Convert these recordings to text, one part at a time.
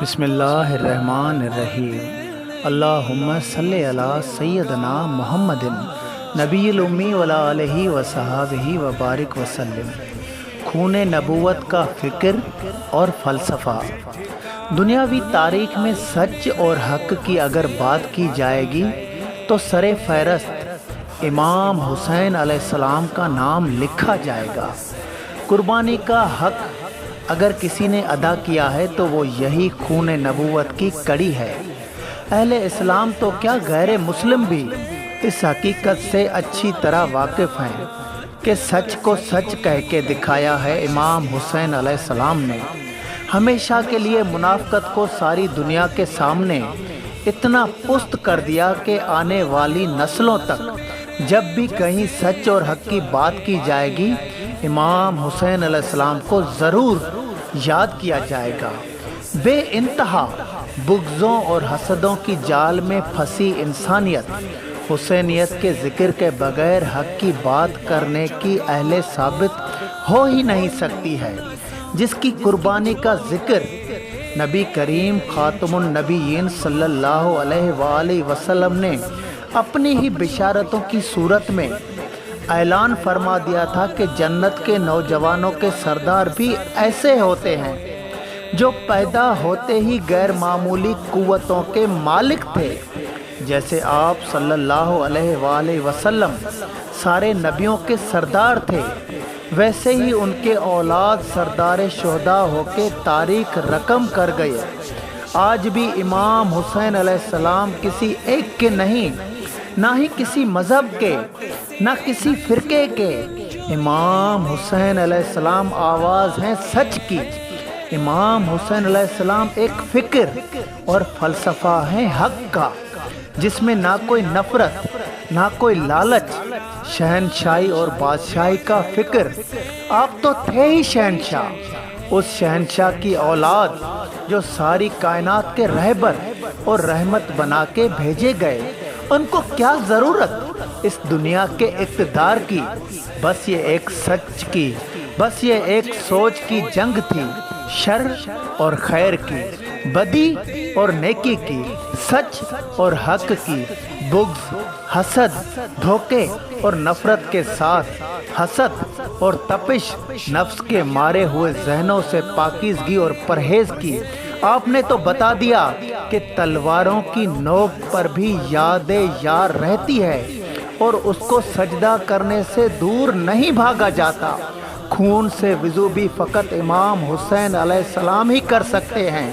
بسم اللہ الرحمن الرحیم اللہم صلی علی سیدنا محمد نبی الامی وعلی آلہ وصحبہ وبارک وسلم۔ خون نبوت کا فکر اور فلسفہ۔ دنیاوی تاریخ میں سچ اور حق کی اگر بات کی جائے گی تو سر فہرست امام حسین علیہ السلام کا نام لکھا جائے گا۔ قربانی کا حق اگر کسی نے ادا کیا ہے تو وہ یہی خون نبوت کی کڑی ہے۔ اہل اسلام تو کیا غیر مسلم بھی اس حقیقت سے اچھی طرح واقف ہیں کہ سچ کو سچ کہہ کے دکھایا ہے امام حسین علیہ السلام نے۔ ہمیشہ کے لیے منافقت کو ساری دنیا کے سامنے اتنا پست کر دیا کہ آنے والی نسلوں تک جب بھی کہیں سچ اور حق کی بات کی جائے گی امام حسین علیہ السلام کو ضرور یاد کیا جائے گا۔ بے انتہا بغضوں اور حسدوں کی جال میں پھنسی انسانیت حسینیت کے ذکر کے بغیر حق کی بات کرنے کی اہل ثابت ہو ہی نہیں سکتی ہے، جس کی قربانی کا ذکر نبی کریم خاتم النبیین صلی اللہ علیہ وآلہ وسلم نے اپنی ہی بشارتوں کی صورت میں اعلان فرما دیا تھا کہ جنت کے نوجوانوں کے سردار بھی ایسے ہوتے ہیں جو پیدا ہوتے ہی غیر معمولی قوتوں کے مالک تھے۔ جیسے آپ صلی اللہ علیہ وآلہ وسلم سارے نبیوں کے سردار تھے، ویسے ہی ان کے اولاد سردار شہداء ہو کے تاریخ رقم کر گئے۔ آج بھی امام حسین علیہ السلام کسی ایک کے نہیں، نہ ہی کسی مذہب کے، نہ کسی فرقے کے۔ امام حسین علیہ السلام آواز ہیں سچ کی۔ امام حسین علیہ السلام ایک فکر اور فلسفہ ہے حق کا، جس میں نہ کوئی نفرت نہ کوئی لالچ، شہنشاہی اور بادشاہی کا فکر۔ آپ تو تھے ہی شہنشاہ، اس شہنشاہ کی اولاد جو ساری کائنات کے رہبر اور رحمت بنا کے بھیجے گئے۔ ان کو کیا ضرورت اس دنیا کے اقتدار کی؟ بس یہ ایک سچ کی، بس یہ ایک سوچ کی جنگ تھی، شر اور خیر کی، بدی اور نیکی کی، سچ اور حق کی، بغض، حسد، دھوکے اور نفرت کے ساتھ، حسد اور تپش، نفس کے مارے ہوئے ذہنوں سے پاکیزگی اور پرہیز کی۔ آپ نے تو بتا دیا کہ تلواروں کی نوک پر بھی یاد یار رہتی ہے اور اس کو سجدہ کرنے سے دور نہیں بھاگا جاتا۔ خون سے وضو بھی فقط امام حسین علیہ السلام ہی کر سکتے ہیں۔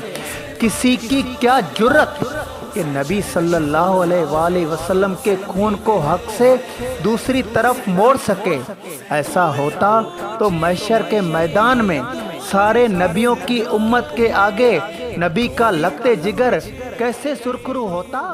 کسی کی کیا جرت کہ نبی صلی اللہ علیہ وآلہ وسلم کے خون کو حق سے دوسری طرف موڑ سکے؟ ایسا ہوتا تو محشر کے میدان میں سارے نبیوں کی امت کے آگے نبی کا لگتے جگر کیسے سرخرو ہوتا؟